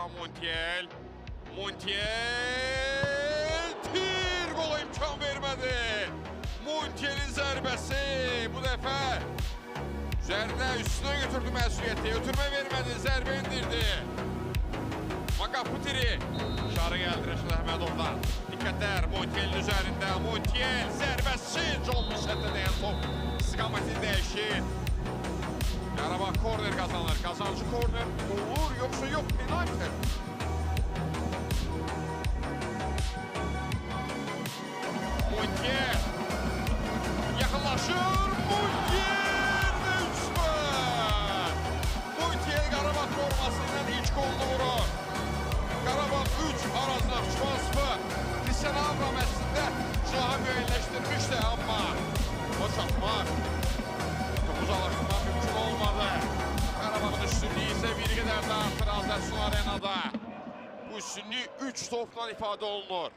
Montiel. Montiel tir qola imkan vermədi. Montielin zərbəsi bu dəfə üzərinə üstünə götürdü məsuliyyəti. Ötürmə vermədi, zərbə indirdi. Makaputiri şarı gəldi Rəşid Əhmədovdan. Diqqətlər Montielin üzərində. Montiel zərbəsi John Müsətdə deyən top istiqamətini dəyişir. Qarabağ korner kazanır. Kazancı korner olur yoksa yok, penaltı. Montiel yaxınlaşır. Montiel ve 3-0. Montiel Qarabağ formasından ilk golunu vurur. Qarabağ 3, Araz Naxçıvan 0. Cristiano Avram əslində silahı müəyyənləşdirmişdi, amma o çatmaq, topu uzaqlaşdırmaq mümkün olmadı. Qarabağın üstünlüyü isə bir qədər də artır Azərsun Arenada. Bu üstünlük 3 topla ifadə olunur.